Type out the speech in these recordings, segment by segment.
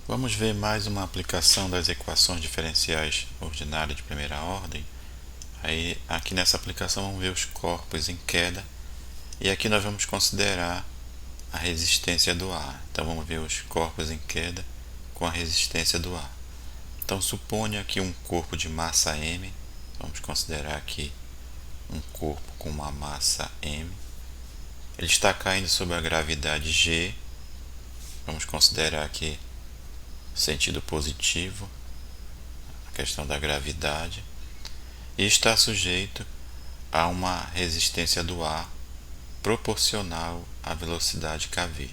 Vamos ver mais uma aplicação das equações diferenciais ordinárias de primeira ordem. Aí, aqui nessa aplicação vamos ver os corpos em queda e aqui nós vamos considerar a resistência do ar. Então vamos ver os corpos em queda com a resistência do ar. Então suponha aqui um corpo de massa m, vamos considerar aqui um corpo com uma massa m. Ele está caindo sob a gravidade g, vamos considerar aqui sentido positivo, a questão da gravidade, e está sujeito a uma resistência do ar proporcional à velocidade kv.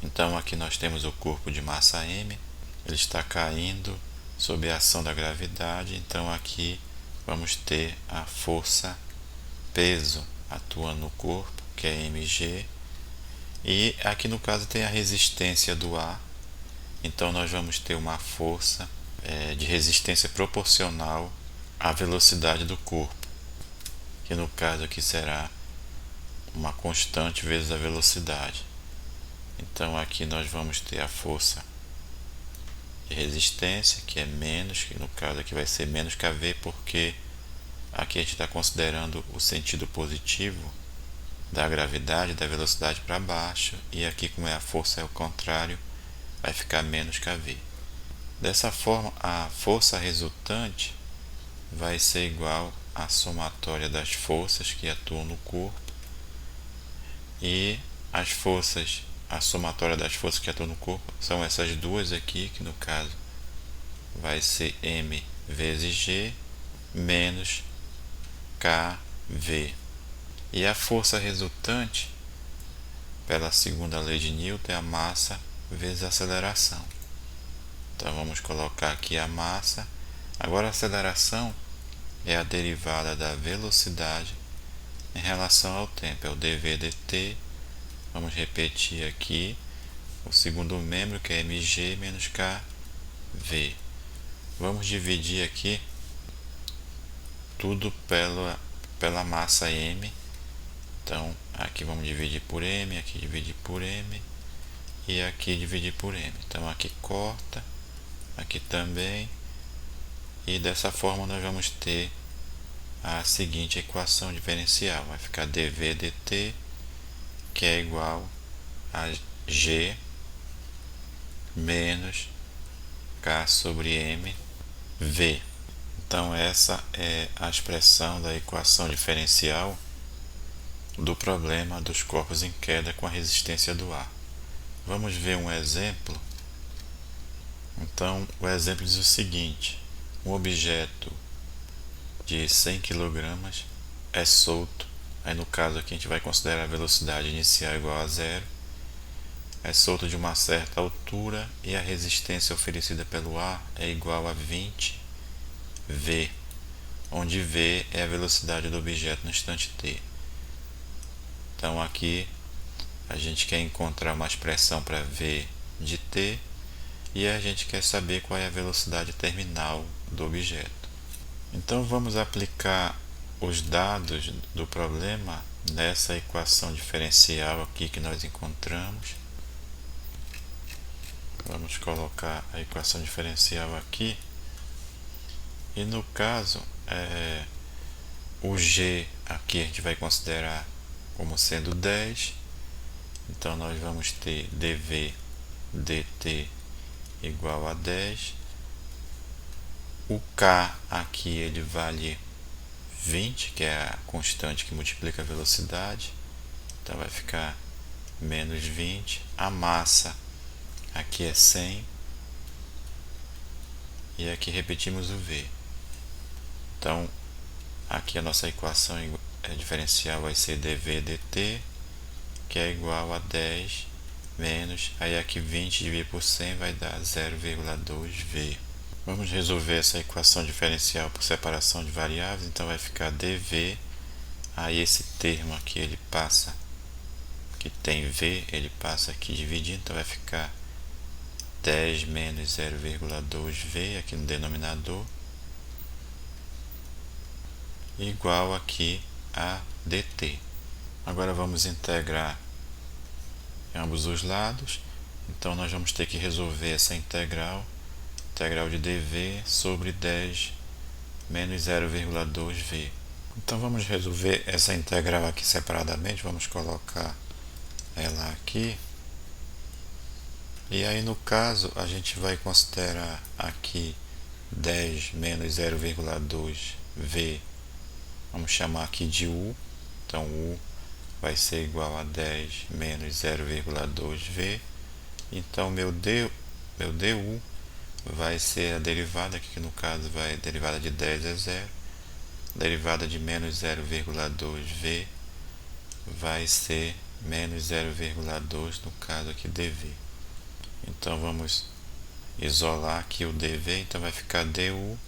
Então aqui nós temos o corpo de massa m, ele está caindo sob a ação da gravidade, então aqui vamos ter a força peso atuando no corpo, que é mg, e aqui no caso tem a resistência do ar. Então nós vamos ter uma força de resistência proporcional à velocidade do corpo, que no caso aqui será uma constante vezes a velocidade. Então aqui nós vamos ter a força de resistência, que é menos, que no caso aqui vai ser menos kV, porque aqui a gente está considerando o sentido positivo da gravidade, da velocidade para baixo, e aqui como a força é o contrário, vai ficar menos kV. Dessa forma, a força resultante vai ser igual à somatória das forças que atuam no corpo e a somatória das forças que atuam no corpo são essas duas aqui, que no caso vai ser m vezes g menos kv. E a força resultante, pela segunda lei de Newton, é a massa vezes a aceleração. Então vamos colocar aqui a massa. Agora a aceleração é a derivada da velocidade em relação ao tempo, é o dv dt. Vamos repetir aqui o segundo membro, que é mg menos kv. Vamos dividir aqui tudo pela massa m. Então aqui vamos dividir por m, aqui dividir por m e aqui dividir por m. Então aqui corta, aqui também, e dessa forma nós vamos ter a seguinte equação diferencial. Vai ficar dv dt, que é igual a g menos k sobre m v. Então essa é a expressão da equação diferencial do problema dos corpos em queda com a resistência do ar. Vamos ver um exemplo. Então o exemplo diz o seguinte: um objeto de 100 kg é solto. Aí no caso aqui a gente vai considerar a velocidade inicial igual a zero. É solto de uma certa altura e a resistência oferecida pelo ar é igual a 20 v, onde v é a velocidade do objeto no instante t. Então aqui a gente quer encontrar uma expressão para v de t e a gente quer saber qual é a velocidade terminal do objeto. Então vamos aplicar os dados do problema nessa equação diferencial aqui que nós encontramos. Vamos colocar a equação diferencial aqui e no caso o g aqui a gente vai considerar como sendo 10. Então nós vamos ter dv dt igual a 10. O k aqui ele vale 20, que é a constante que multiplica a velocidade. Então vai ficar menos 20. A massa aqui é 100. E aqui repetimos o v. Então aqui a nossa equação diferencial vai ser dv dt, que é igual a 10 menos, aí aqui 20 dividido por 100 vai dar 0,2v. Vamos resolver essa equação diferencial por separação de variáveis. Então vai ficar dv, aí esse termo aqui ele passa, que tem v, ele passa aqui dividindo, então vai ficar 10 menos 0,2v aqui no denominador, igual aqui a dt. Agora vamos integrar ambos os lados. Então nós vamos ter que resolver essa integral de dv sobre 10 menos 0,2v. Então vamos resolver essa integral aqui separadamente, vamos colocar ela aqui. E aí no caso a gente vai considerar aqui 10 menos 0,2v, vamos chamar aqui de u. Então u vai ser igual a 10 menos 0,2v. Então meu du vai ser a derivada, que no caso vai, a derivada de 10 é 0, derivada de menos 0,2v vai ser menos 0,2, no caso aqui dv. Então vamos isolar aqui o dv, então vai ficar du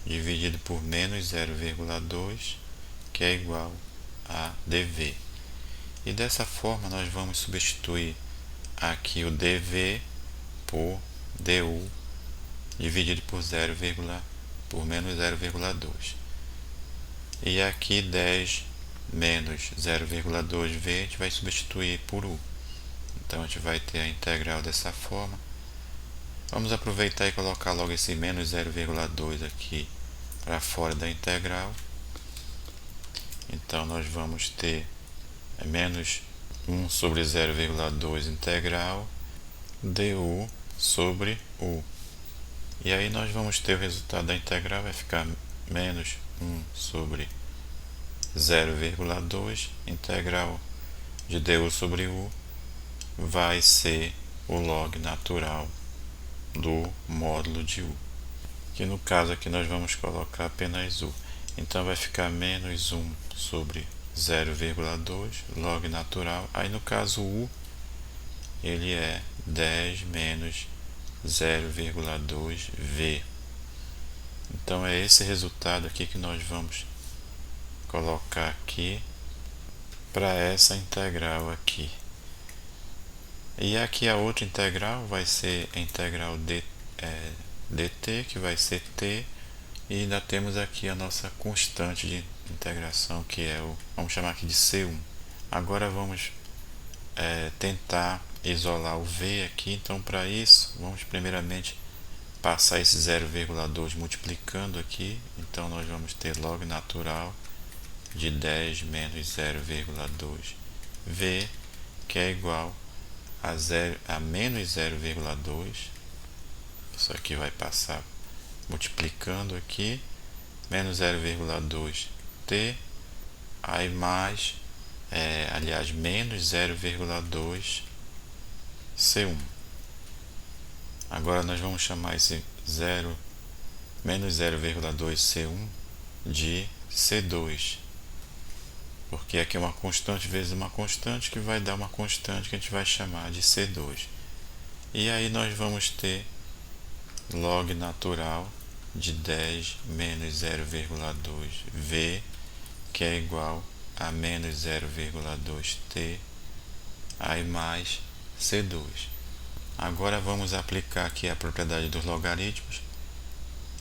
dividido por menos 0,2, que é igual a dv. E dessa forma nós vamos substituir aqui o dv por du dividido por menos 0,2. E aqui 10 menos 0,2v a gente vai substituir por u. Então a gente vai ter a integral dessa forma. Vamos aproveitar e colocar logo esse menos 0,2 aqui para fora da integral. Então nós vamos ter menos 1 sobre 0,2 integral du sobre u. E aí nós vamos ter o resultado da integral, vai ficar menos 1 sobre 0,2 integral de du sobre u vai ser o log natural do módulo de u, que no caso aqui nós vamos colocar apenas u. Então vai ficar menos 1 sobre 0,2 log natural. Aí no caso u ele é 10 menos 0,2v. Então é esse resultado aqui que nós vamos colocar aqui para essa integral aqui. E aqui a outra integral vai ser a integral dt, que vai ser t, e ainda temos aqui a nossa constante de integração, que é vamos chamar aqui de c1. Agora vamos tentar isolar o v aqui. Então para isso vamos primeiramente passar esse 0,2 multiplicando aqui. Então nós vamos ter log natural de 10 menos 0,2v, que é igual a menos 0,2. Isso aqui vai passar multiplicando aqui, menos 0,2t, aí mais, menos 0,2 C1. Agora nós vamos chamar esse menos 0,2 C1 de C2, porque aqui é uma constante vezes uma constante, que vai dar uma constante que a gente vai chamar de C2. E aí nós vamos ter log natural de 10 menos 0,2v, que é igual a menos 0,2t, aí mais C2. Agora vamos aplicar aqui a propriedade dos logaritmos.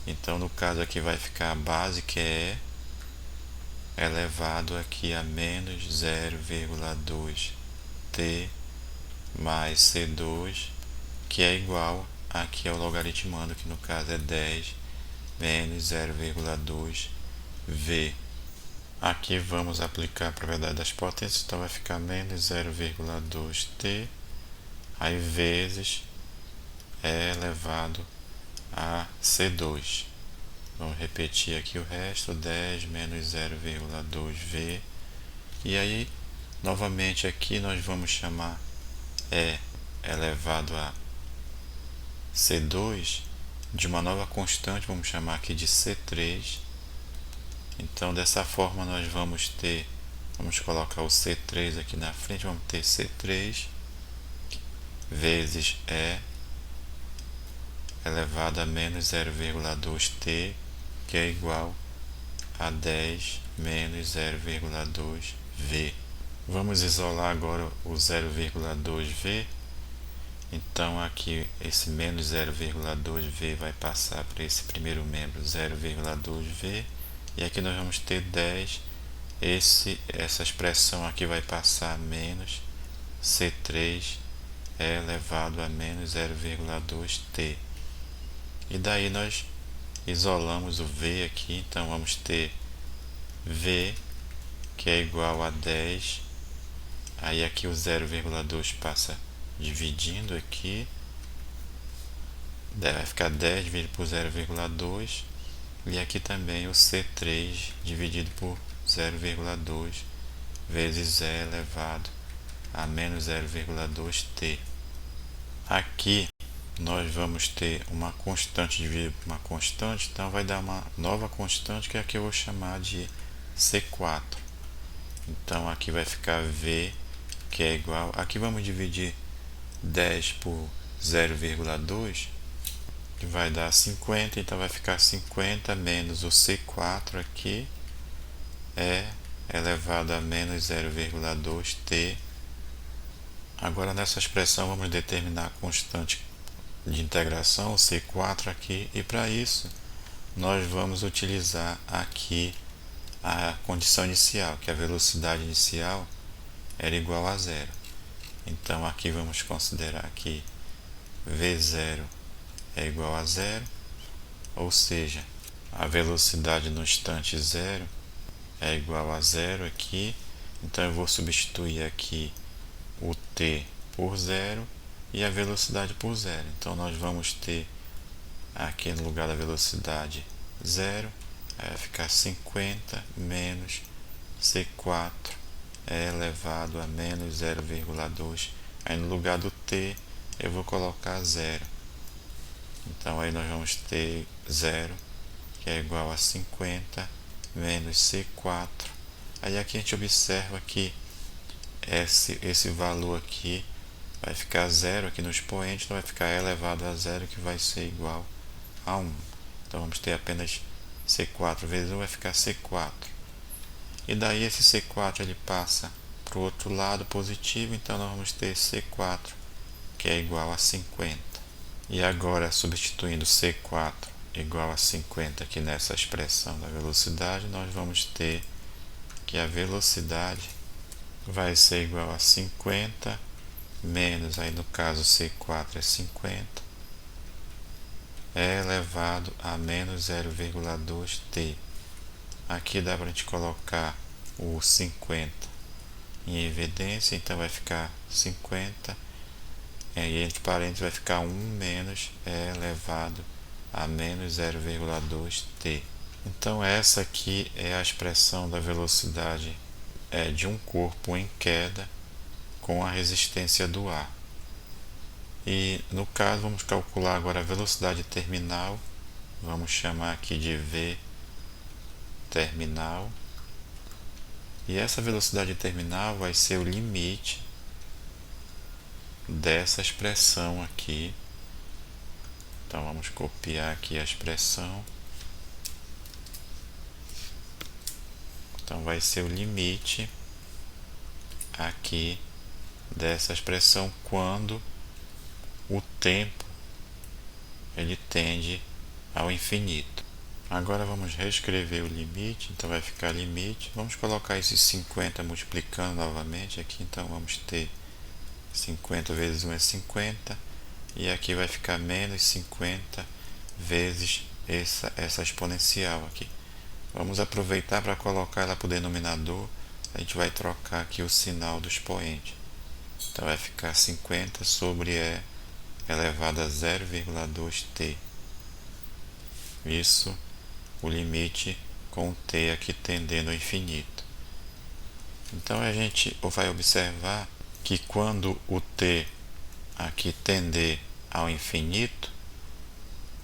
Então no caso aqui vai ficar a base, que é elevado aqui a menos 0,2t mais C2, que é igual aqui ao logaritmando, que no caso é 10 menos 0,2v. Aqui vamos aplicar a propriedade das potências, então vai ficar menos 0,2t, aí vezes elevado a C2. Vamos repetir aqui o resto, 10 menos 0,2v. E aí, novamente aqui nós vamos chamar elevado a C2 de uma nova constante, vamos chamar aqui de C3. Então dessa forma nós vamos colocar o C3 aqui na frente, vamos ter C3 vezes elevado a menos 0,2t, que é igual a 10 menos 0,2v. Vamos isolar agora o 0,2v. Então aqui esse menos 0,2v vai passar para esse primeiro membro 0,2v, e aqui nós vamos ter 10, essa expressão aqui vai passar menos C3 é elevado a menos 0,2t. E daí nós isolamos o v aqui, então vamos ter v que é igual a 10, aí aqui o 0,2 passa dividindo aqui, vai ficar 10 dividido por 0,2, e aqui também o C3 dividido por 0,2 vezes E elevado a menos 0,2t. Aqui nós vamos ter uma constante dividida por uma constante, então vai dar uma nova constante que é a que eu vou chamar de C4. Então aqui vai ficar V que é igual, aqui vamos dividir 10 por 0,2, que vai dar 50, então vai ficar 50 menos o C4 aqui, é elevado a menos 0,2t. Agora nessa expressão vamos determinar a constante de integração, o C4 aqui, e para isso nós vamos utilizar aqui a condição inicial, que a velocidade inicial era igual a zero. Então aqui vamos considerar que V0 é igual a zero, ou seja, a velocidade no instante zero é igual a zero aqui. Então eu vou substituir aqui o t por zero e a velocidade por zero. Então nós vamos ter aqui no lugar da velocidade zero, aí vai ficar 50 menos C4 é elevado a menos 0,2. Aí no lugar do t eu vou colocar zero. Então aí nós vamos ter zero, que é igual a 50 menos C4. Aí aqui a gente observa que esse valor aqui vai ficar zero aqui no expoente, então vai ficar elevado a zero, que vai ser igual a 1. Então vamos ter apenas C4 vezes 1, vai ficar C4. E daí esse C4 ele passa para o outro lado positivo, então nós vamos ter C4 que é igual a 50. E agora, substituindo C4 igual a 50 aqui nessa expressão da velocidade, nós vamos ter que a velocidade vai ser igual a 50 menos, aí no caso C4 é 50, é elevado a menos 0,2t. Aqui dá para a gente colocar o 50 em evidência, então vai ficar 50, e entre parênteses vai ficar 1 menos é elevado a menos 0,2t. Então essa aqui é a expressão da velocidade de um corpo em queda com a resistência do ar. E no caso vamos calcular agora a velocidade terminal, vamos chamar aqui de V terminal, e essa velocidade terminal vai ser o limite dessa expressão aqui. Então vamos copiar aqui a expressão. Então vai ser o limite aqui dessa expressão quando o tempo ele tende ao infinito. Agora vamos reescrever o limite, então vai ficar limite, vamos colocar esses 50 multiplicando novamente aqui, então vamos ter 50 vezes 1 é 50, e aqui vai ficar menos 50 vezes essa exponencial aqui. Vamos aproveitar para colocar ela para o denominador, a gente vai trocar aqui o sinal do expoente. Então vai ficar 50 sobre E elevado a 0,2t. Isso o limite com o t aqui tendendo ao infinito. Então a gente vai observar que quando o t aqui tender ao infinito,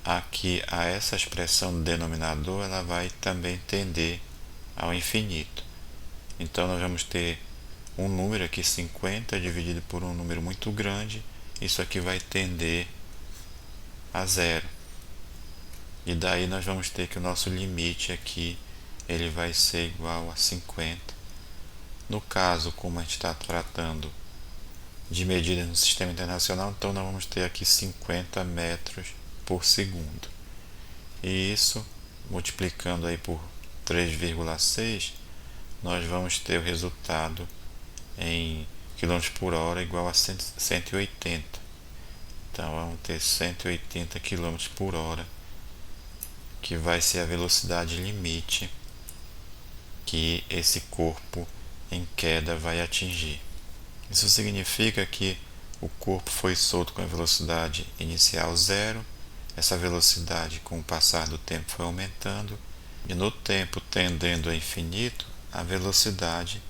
aqui a essa expressão do denominador ela vai também tender ao infinito. Então nós vamos ter um número aqui 50 dividido por um número muito grande, isso aqui vai tender a zero. E daí nós vamos ter que o nosso limite aqui ele vai ser igual a 50. No caso, como a gente está tratando de medidas no sistema internacional, então nós vamos ter aqui 50 metros por segundo. E isso, multiplicando aí por 3,6, nós vamos ter o resultado em km por hora igual a 180. Então vamos ter 180 km por hora, que vai ser a velocidade limite que esse corpo em queda vai atingir. Isso significa que o corpo foi solto com a velocidade inicial zero. Essa velocidade, com o passar do tempo, foi aumentando, e no tempo tendendo a infinito, a velocidade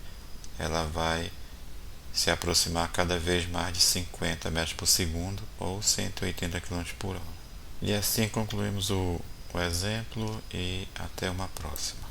ela vai se aproximar cada vez mais de 50 metros por segundo ou 180 km por hora. E assim concluímos o exemplo, e até uma próxima.